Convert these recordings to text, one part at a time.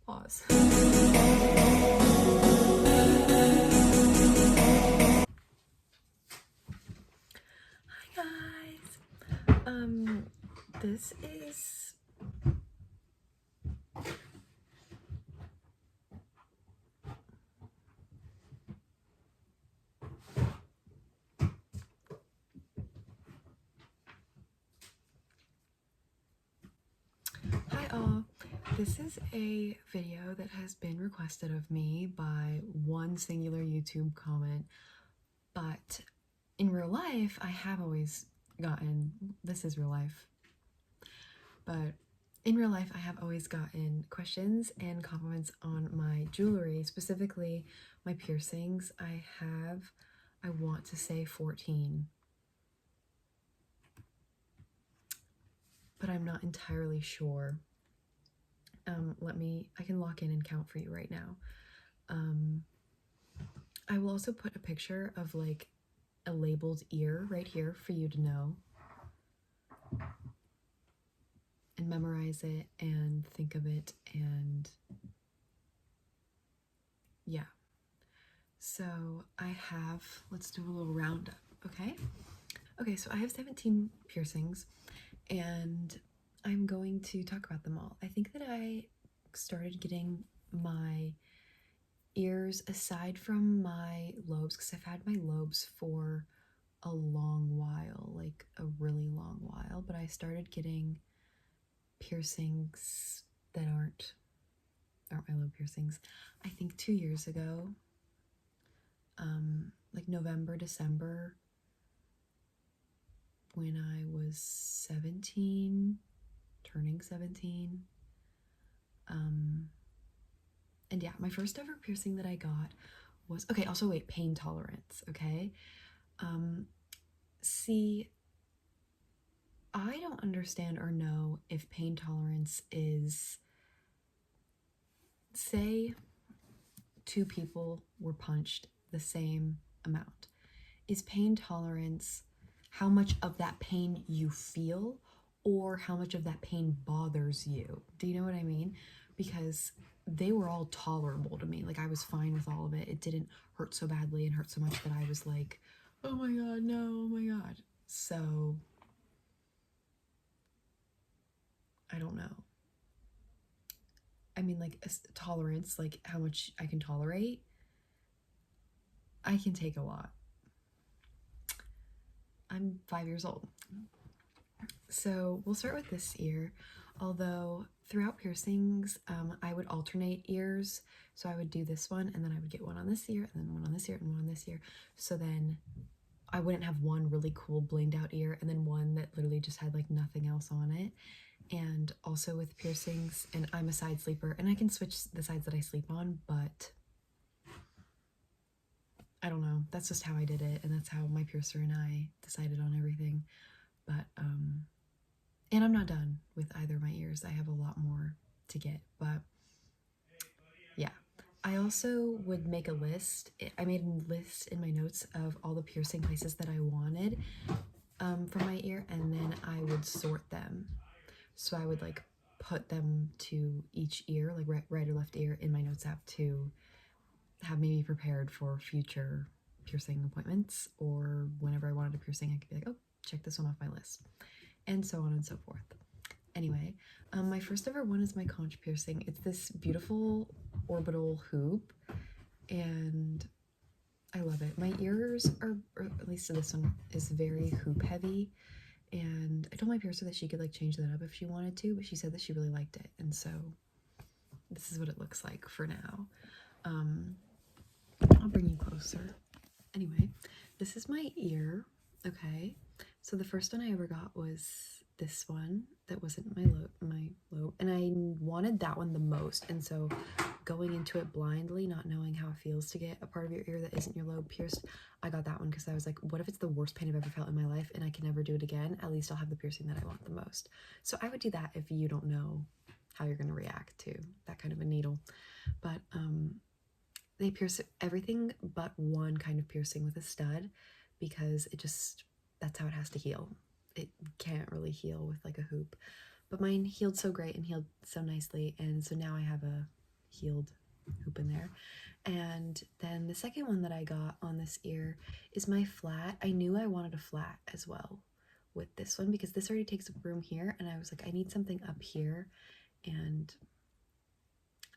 Pause. Hi guys. This is Hi all. This is a video that has been requested of me by one singular YouTube comment, but in real life I have always gotten, this is real life, but in real life I have always gotten questions and compliments on my jewelry, specifically my piercings. I want to say 14, but I'm not entirely sure. I can lock in and count for you right now. I will also put a picture of like a labeled ear right here for you to know and memorize it and think of it, and yeah. So let's do a little roundup, okay? Okay, so I have 17 piercings and I'm going to talk about them all. I think that I started getting my ears aside from my lobes, because I've had my lobes for a long while, like a really long while, but I started getting piercings that aren't my lobe piercings, I think 2 years ago, like November, December, when I was 17, turning 17. And yeah, my first ever piercing that I got was, okay, also wait, pain tolerance, okay? See, I don't understand or know if pain tolerance is, say 2 people were punched the same amount. Is pain tolerance how much of that pain you feel or how much of that pain bothers you? Do you know what I mean? Because they were all tolerable to me. Like, I was fine with all of it. It didn't hurt so badly and hurt so much that I was like, oh my god, no, oh my god. So, I don't know. I mean, like, tolerance, like how much I can tolerate. I can take a lot. I'm 5 years old. So we'll start with this ear. Although throughout piercings, I would alternate ears. So I would do this one, and then I would get one on this ear, and then one on this ear, and one on this ear. So then I wouldn't have one really cool blinged out ear, and then one that literally just had like nothing else on it. And also with piercings, and I'm a side sleeper, and I can switch the sides that I sleep on, but I don't know. That's just how I did it, and that's how my piercer and I decided on everything. But and I'm not done with either of my ears. I have a lot more to get, but yeah. I also would make a list. I made a list in my notes of all the piercing places that I wanted for my ear, and then I would sort them. So I would like put them to each ear, like right or left ear, in my notes app to have me be prepared for future piercing appointments, or whenever I wanted a piercing, I could be like, oh, check this one off my list, and so on and so forth. Anyway, my first ever one is my conch piercing. It's this beautiful orbital hoop, and I love it. My ears are, or at least this one, is very hoop heavy, and I told my piercer that she could like change that up if she wanted to, but she said that she really liked it, and so this is what it looks like for now. I'll bring you closer. Anyway, this is my ear, okay? So the first one I ever got was this one that wasn't my lobe, and I wanted that one the most, and so going into it blindly, not knowing how it feels to get a part of your ear that isn't your lobe pierced, I got that one because I was like, what if it's the worst pain I've ever felt in my life and I can never do it again? At least I'll have the piercing that I want the most. So I would do that if you don't know how you're going to react to that kind of a needle. But they pierce everything but one kind of piercing with a stud, because that's how it has to heal. It can't really heal with like a hoop. But mine healed so great and healed so nicely, and so now I have a heeled hoop in there. And then the second one that I got on this ear is my flat. I knew I wanted a flat as well with this one because this already takes up room here, and I was like, I need something up here, and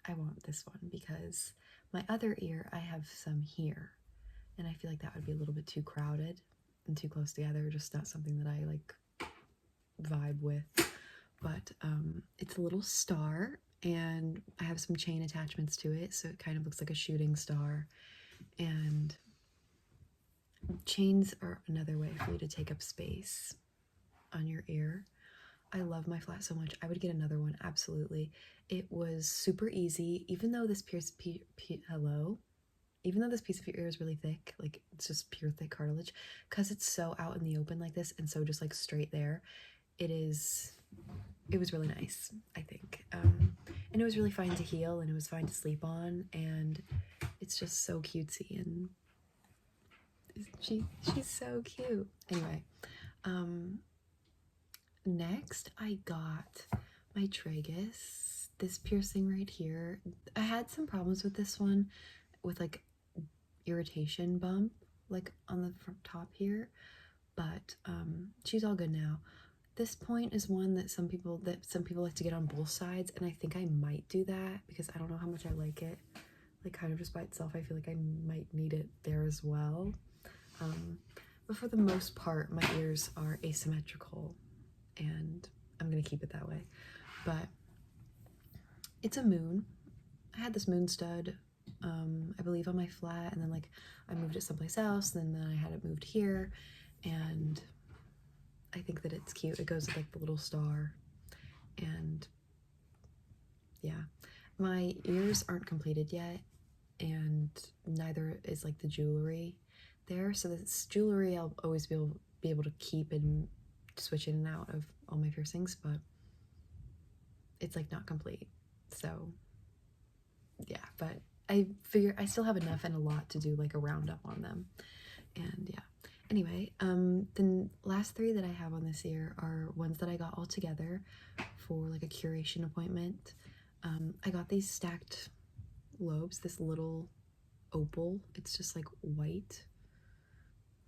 I want this one because my other ear, I have some here, and I feel like that would be a little bit too crowded and too close together, just not something that I like vibe with. But it's a little star, and I have some chain attachments to it, so it kind of looks like a shooting star. And chains are another way for you to take up space on your ear. I love my flat so much. I would get another one, absolutely. It was super easy, even though this piece of your ear is really thick, like it's just pure thick cartilage, because it's so out in the open like this and so just like straight there, it was really nice, I think. And it was really fine to heal, and it was fine to sleep on, and it's just so cutesy, and she's so cute. Anyway, next I got my tragus, this piercing right here. I had some problems with this one, with like irritation bump like on the front top here, but she's all good now. This point is one that some people like to get on both sides, and I think I might do that because I don't know how much I like it. Like kind of just by itself, I feel like I might need it there as well. But for the most part, my ears are asymmetrical, and I'm gonna keep it that way. But it's a moon. I had this moon stud, I believe on my flat, and then like I moved it someplace else, and then I had it moved here, and I think that it's cute. It goes with like the little star, and yeah. My ears aren't completed yet, and neither is like the jewelry there. So this jewelry I'll always be able to keep and switch in and out of all my piercings, but it's like not complete. So yeah, but I figure I still have enough and a lot to do like a roundup on them. And yeah. Anyway, the last three that I have on this ear are ones that I got all together for like a curation appointment. I got these stacked lobes, this little opal. It's just like white.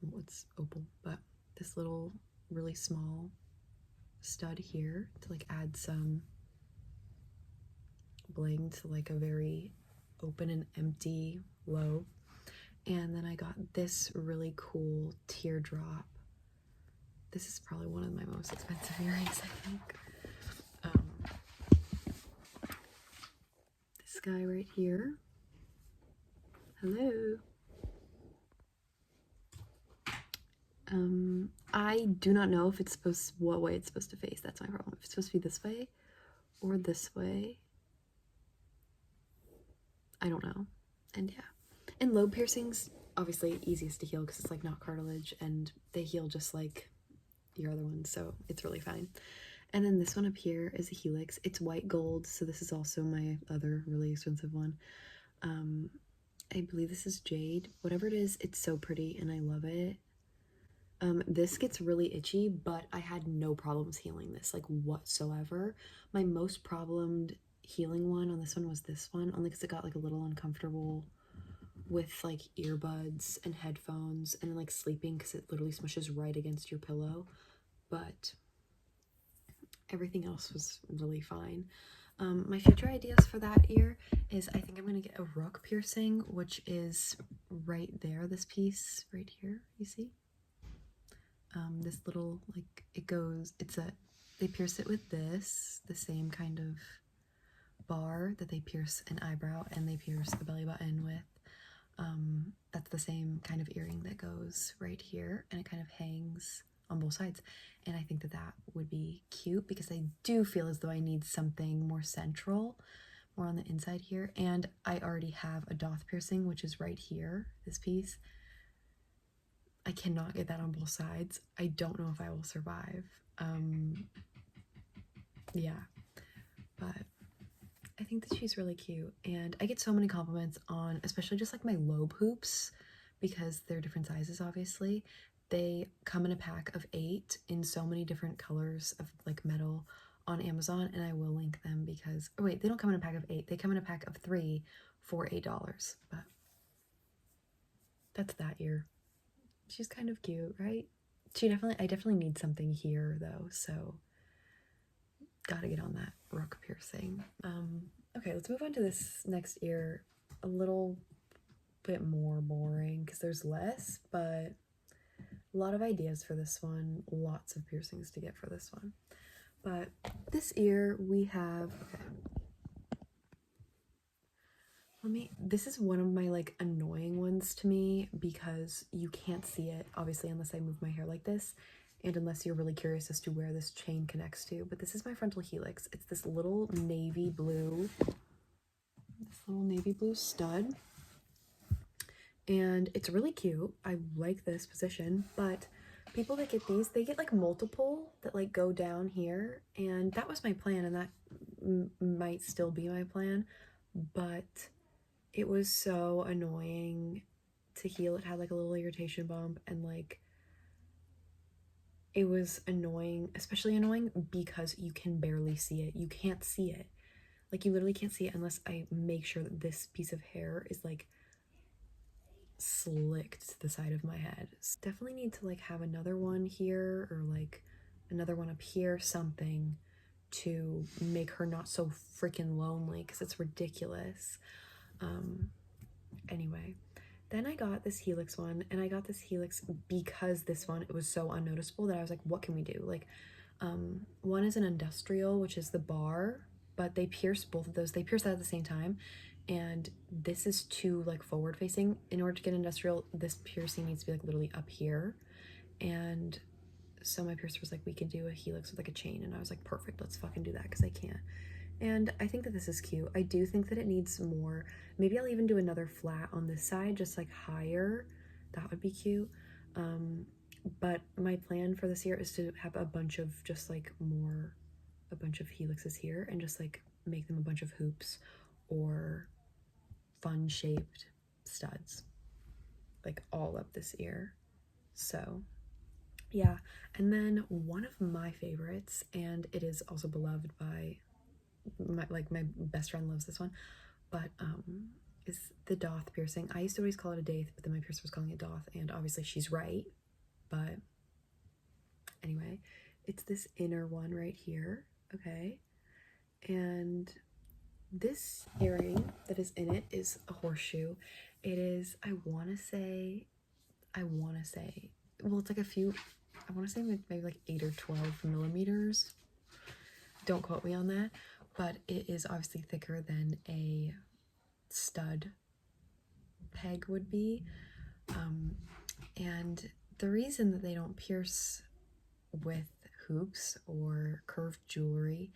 Well, it's opal, but this little really small stud here to like add some bling to like a very open and empty lobe. And then I got this really cool teardrop. This is probably one of my most expensive earrings, I think. This guy right here. Hello. I do not know if it's what way it's supposed to face. That's my problem. If it's supposed to be this way or this way, I don't know. And yeah. And lobe piercings, obviously easiest to heal because it's like not cartilage, and they heal just like your other ones, so it's really fine. And then this one up here is a helix. It's white gold, so this is also my other really expensive one. I believe this is jade. Whatever it is, it's so pretty and I love it. This gets really itchy, but I had no problems healing this, like whatsoever. My most problemed healing one on this one was this one, only because it got like a little uncomfortable with like earbuds and headphones and like sleeping because it literally smushes right against your pillow. But everything else was really fine. My future ideas for that ear is I think I'm going to get a rook piercing, which is right there, this piece right here, you see? This little, like, they pierce it with this, the same kind of bar that they pierce an eyebrow and they pierce the belly button with. That's the same kind of earring that goes right here, and it kind of hangs on both sides. And I think that that would be cute because I do feel as though I need something more central, more on the inside here. And I already have a doth piercing, which is right here, this piece. I cannot get that on both sides. I don't know if I will survive. Yeah, but I think that she's really cute, and I get so many compliments on, especially just like my lobe hoops, because they're different sizes, obviously. They come in a pack of 8 in so many different colors of like metal on Amazon, and I will link them because, oh wait, they don't come in a pack of 8. They come in a pack of 3 for $8. But that's that ear. She's kind of cute, right? I definitely need something here though, so gotta get on that rook piercing. Okay, let's move on to this next ear. A little bit more boring because there's less, but a lot of ideas for this one. Lots of piercings to get for this one. But this ear we have, okay. This is one of my like annoying ones to me because you can't see it obviously unless I move my hair like this and unless you're really curious as to where this chain connects to. But this is my frontal helix. It's this little navy blue stud. And it's really cute. I like this position, but people that get these, they get like multiple that like go down here, and that was my plan, and that might still be my plan, but it was so annoying to heal. It had like a little irritation bump, and like it was annoying, especially annoying because you can barely see it. You can't see it. Like you literally can't see it unless I make sure that this piece of hair is like slicked to the side of my head. So definitely need to like have another one here or like another one up here, something to make her not so freaking lonely because it's ridiculous. Anyway, then I got this helix one, and I got this helix because this one, it was so unnoticeable that I was like, what can we do? Like, one is an industrial, which is the bar, but they pierce both of those. They pierce that at the same time, and this is too like forward facing. In order to get industrial, this piercing needs to be like literally up here, and so my piercer was like, we can do a helix with like a chain, and I was like, perfect, let's fucking do that because I can't. And I think that this is cute. I do think that it needs more. Maybe I'll even do another flat on this side, just like higher. That would be cute. But my plan for this year is to have a bunch of just like a bunch of helixes here and just like make them a bunch of hoops or fun shaped studs, like all up this ear. So yeah. And then one of my favorites, and it is also beloved by my best friend loves this one, but is the doth piercing. I used to always call it a daith, but then my piercer was calling it doth, and obviously she's right. But anyway, it's this inner one right here, okay? And this earring that is in it is a horseshoe. It is, I want to say, well, it's like I want to say maybe like 8 or 12 millimeters. Don't quote me on that, but it is obviously thicker than a stud peg would be. And the reason that they don't pierce with hoops or curved jewelry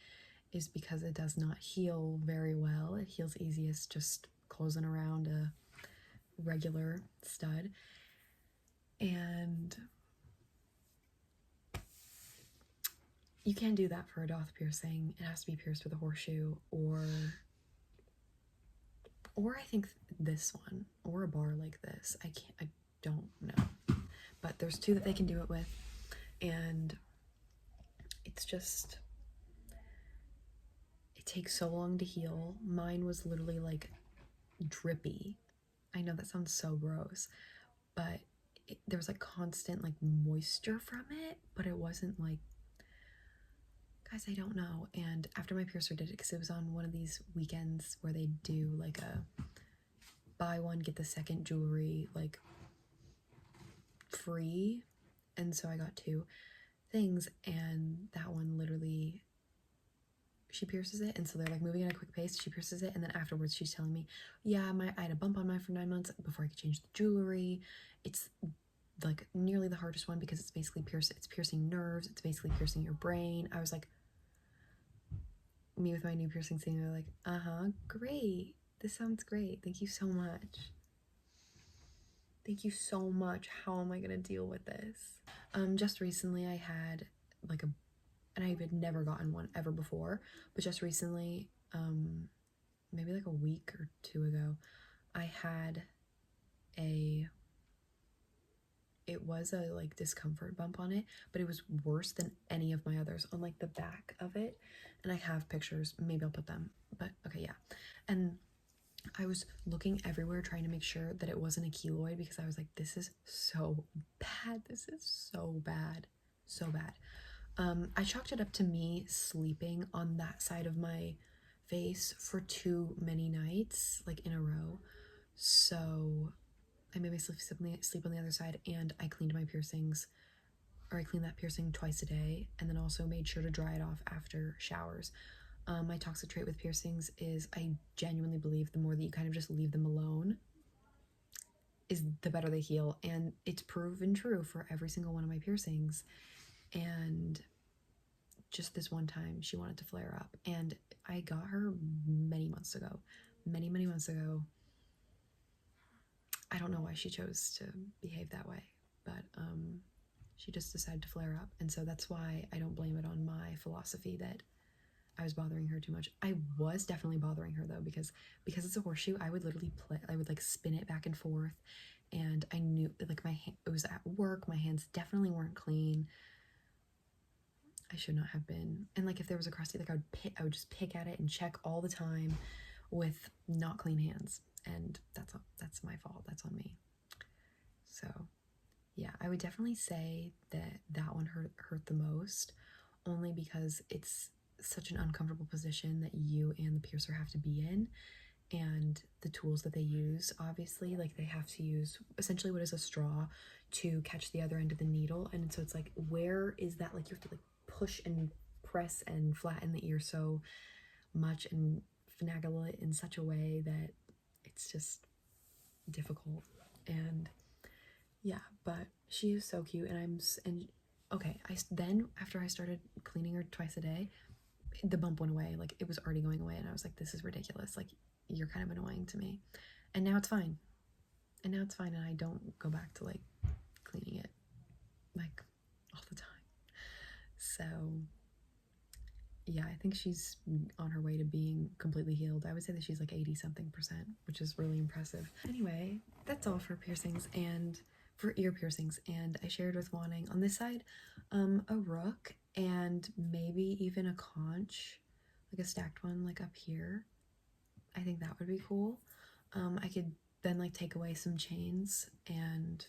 is because it does not heal very well. It heals easiest just closing around a regular stud. And you can't do that for a doth piercing. It has to be pierced with a horseshoe or I think this one, or a bar like this. I don't know. But there's 2 that they can do it with, and it's just, it takes so long to heal. Mine was literally like drippy. I know that sounds so gross, but there was like constant like moisture from it, but it wasn't like, guys, I don't know. And after my piercer did it, because it was on one of these weekends where they do like a buy one get the second jewelry like free, and so I got 2 things, and that one literally, she pierces it, and so they're like moving at a quick pace. She pierces it, and then afterwards she's telling me, yeah, I had a bump on mine for 9 months before I could change the jewelry. It's like nearly the hardest one because it's basically it's piercing nerves, it's basically piercing your brain. I was like, me with my new piercing scene, they're like, great, this sounds great, thank you so much. Thank you so much. How am I gonna deal with this? Just recently I had like and I had never gotten one ever before, but just recently, maybe like a week or 2 ago, I had a it was a like discomfort bump on it, but it was worse than any of my others on like the back of it. And I have pictures, maybe I'll put them, but okay, yeah. And I was looking everywhere trying to make sure that it wasn't a keloid, because I was like, this is so bad. This is so bad. So bad. I chalked it up to me sleeping on that side of my face for too many nights, like in a row. So I made myself sleep on the other side, and I cleaned my piercings, or I cleaned that piercing twice a day, and then also made sure to dry it off after showers. My toxic trait with piercings is I genuinely believe the more that you kind of just leave them alone is the better they heal, and it's proven true for every single one of my piercings. And just this one time she wanted to flare up, and I got her many months ago. Many months ago. I don't know why she chose to behave that way, but she just decided to flare up, and so that's why I don't blame it on my philosophy that I was bothering her too much. I was definitely bothering her though, because it's a horseshoe. I would literally I would like spin it back and forth, and I knew like it was at work. My hands definitely weren't clean. I should not have been. And like if there was a crusty, like I would just pick at it and check all the time with not clean hands, and that's my fault. That's on me. So yeah, I would definitely say that one hurt the most, only because it's such an uncomfortable position that you and the piercer have to be in, and the tools that they use, obviously, like they have to use essentially what is a straw to catch the other end of the needle, and so it's like, where is that, like you have to like push and press and flatten the ear so much and finagle it in such a way that it's just difficult. And yeah, but she is so cute, and okay, then after I started cleaning her twice a day, the bump went away. Like it was already going away, and I was like, this is ridiculous, like you're kind of annoying to me. And now it's fine, and I don't go back to like cleaning it like all the time. So yeah, I think she's on her way to being completely healed. I would say that she's like 80-something%, which is really impressive. Anyway, that's all for piercings and for ear piercings. And I shared with Wanting on this side a rook and maybe even a conch, like a stacked one like up here. I think that would be cool. I could then like take away some chains, and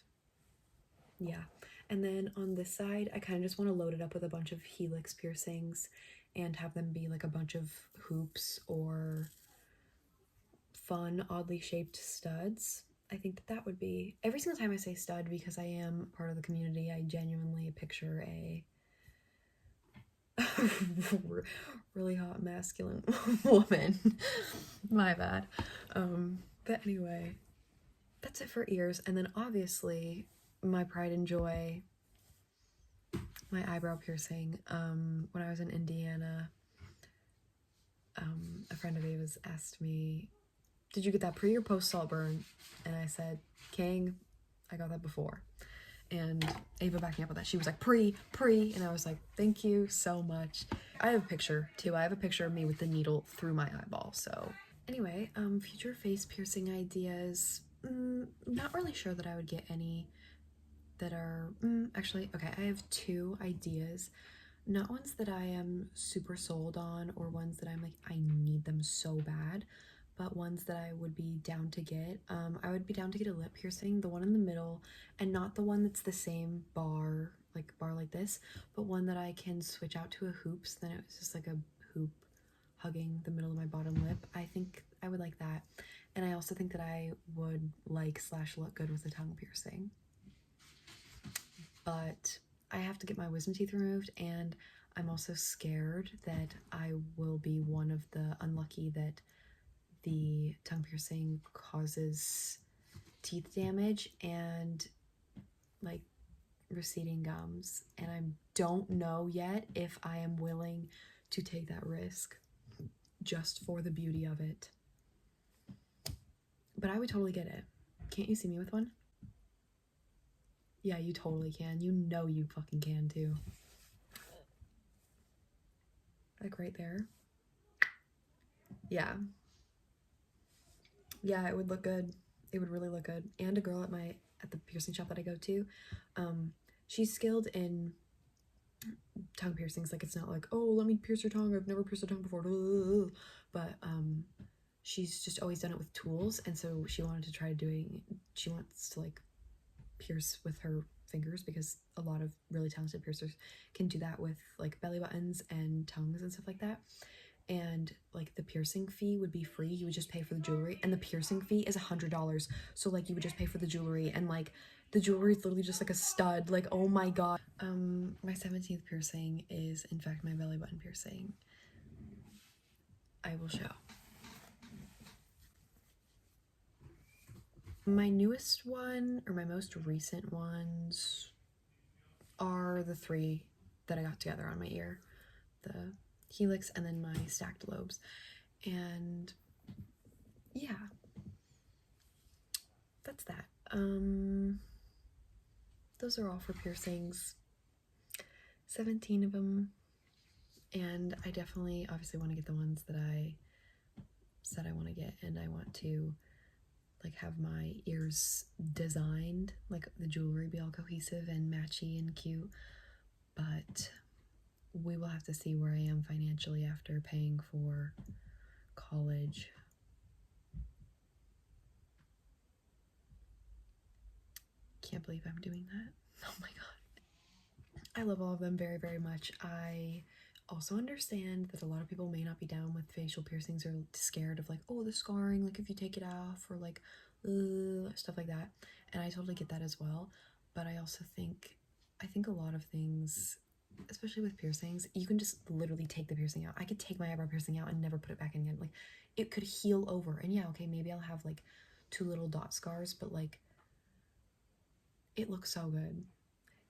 yeah. And then on this side, I kind of just want to load it up with a bunch of helix piercings and have them be like a bunch of hoops or fun, oddly shaped studs. I think that would be, every single time I say stud, because I am part of the community, I genuinely picture a really hot masculine woman. My bad. But anyway, that's it for ears. And then obviously my pride and joy, my eyebrow piercing. When I was in Indiana, a friend of Ava's asked me, did you get that pre or post salt burn? And I said, King, I got that before. And Ava backed me up with that. She was like, pre, and I was like, thank you so much. I have a picture too. I have a picture of me with the needle through my eyeball. So anyway, future face piercing ideas. Not really sure that I would get any that are, actually, okay, I have 2 ideas. Not ones that I am super sold on or ones that I'm like, I need them so bad, but ones that I would be down to get. I would be down to get a lip piercing, the one in the middle, and not the one that's the same bar like this, but one that I can switch out to a hoop, so then it was just like a hoop hugging the middle of my bottom lip. I think I would like that. And I also think that I would like / look good with a tongue piercing. But I have to get my wisdom teeth removed, and I'm also scared that I will be one of the unlucky that the tongue piercing causes teeth damage and like receding gums, and I don't know yet if I am willing to take that risk just for the beauty of it. But I would totally get it. Can't you see me with one? Yeah, you totally can. You know you fucking can too. Like right there. Yeah. Yeah, it would look good. It would really look good. And a girl at my at the piercing shop that I go to. She's skilled in tongue piercings. Like, it's not like, oh, let me pierce your tongue, I've never pierced a tongue before, but she's just always done it with tools, and so she wants to like pierce with her fingers, because a lot of really talented piercers can do that with like belly buttons and tongues and stuff like that. And like the piercing fee would be free, you would just pay for the jewelry, and the piercing fee is $100. So like you would just pay for the jewelry, and like the jewelry is literally just like a stud. Like, oh my god. My 17th piercing is in fact my belly button piercing. I will show. My newest one, or my most recent ones, are the 3 that I got together on my ear. The helix and then my stacked lobes. And yeah, that's that. Those are all for piercings. 17 of them. And I definitely obviously want to get the ones that I said I want to get, and I want to like have my ears designed, like the jewelry be all cohesive and matchy and cute. But we will have to see where I am financially after paying for college. Can't believe I'm doing that. Oh my god. I love all of them very, very much. I also understand that a lot of people may not be down with facial piercings, or scared of like, oh, the scarring, like if you take it off, or like stuff like that. And I totally get that as well. But I also think a lot of things, especially with piercings, you can just literally take the piercing out. I could take my eyebrow piercing out and never put it back in again. Like, it could heal over. And yeah, okay, maybe I'll have like 2 little dot scars, but like, it looks so good.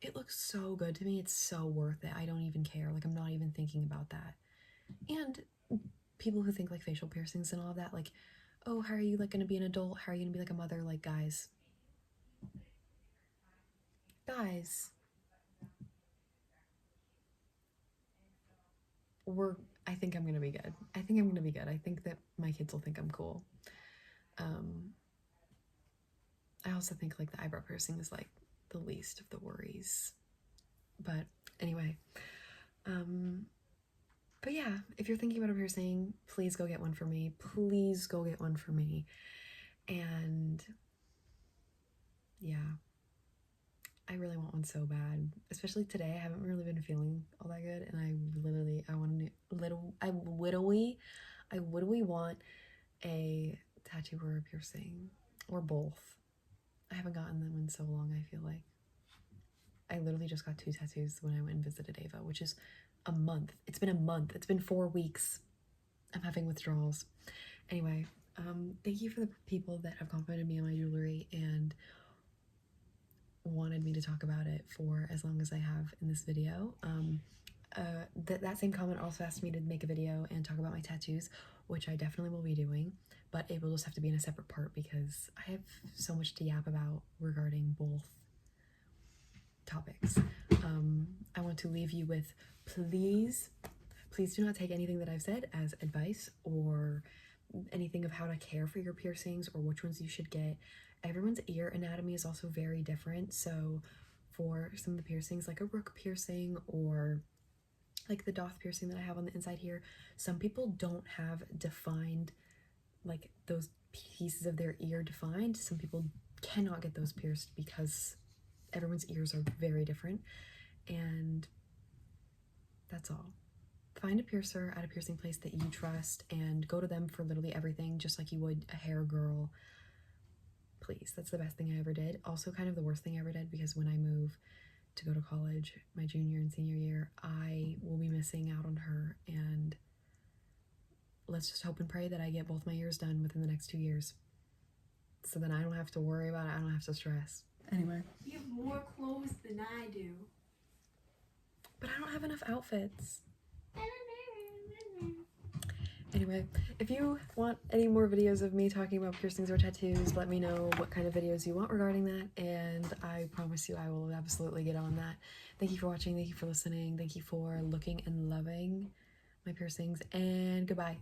It looks so good to me. It's so worth it. I don't even care. Like, I'm not even thinking about that. And people who think like facial piercings and all of that, like, oh, how are you like gonna be an adult? How are you gonna be like a mother? Like, guys, I think I'm gonna be good. I think I'm gonna be good. I think that my kids will think I'm cool. I also think like the eyebrow piercing is like the least of the worries. But anyway, but yeah, if you're thinking about a piercing, please go get one for me. Please go get one for me. And yeah, I really want one so bad, especially today. I haven't really been feeling all that good, and I literally want a tattoo or a piercing, or both. I haven't gotten them in so long, I feel like. I literally just got 2 tattoos when I went and visited Ava, which is a month. It's been a month. It's been 4 weeks. I'm having withdrawals. Anyway, thank you for the people that have complimented me on my jewelry and wanted me to talk about it for as long as I have in this video. That same comment also asked me to make a video and talk about my tattoos, which I definitely will be doing, but it will just have to be in a separate part because I have so much to yap about regarding both topics. I want to leave you with, please do not take anything that I've said as advice or anything of how to care for your piercings or which ones you should get. Everyone's ear anatomy is also very different, so for some of the piercings, like a rook piercing or like the doth piercing that I have on the inside here, some people don't have defined, like those pieces of their ear defined. Some people cannot get those pierced because everyone's ears are very different, and that's all. Find a piercer at a piercing place that you trust and go to them for literally everything, just like you would a hair girl. Please, that's the best thing I ever did. Also kind of the worst thing I ever did, because when I move to go to college my junior and senior year, I will be missing out on her, and let's just hope and pray that I get both my ears done within the next 2 years, so then I don't have to worry about it. I don't have to stress. Anyway, You have more clothes than I do. but I don't have enough outfits. Anyway, if you want any more videos of me talking about piercings or tattoos, let me know what kind of videos you want regarding that, and I promise you I will absolutely get on that. Thank you for watching, thank you for listening, thank you for looking and loving my piercings, and goodbye.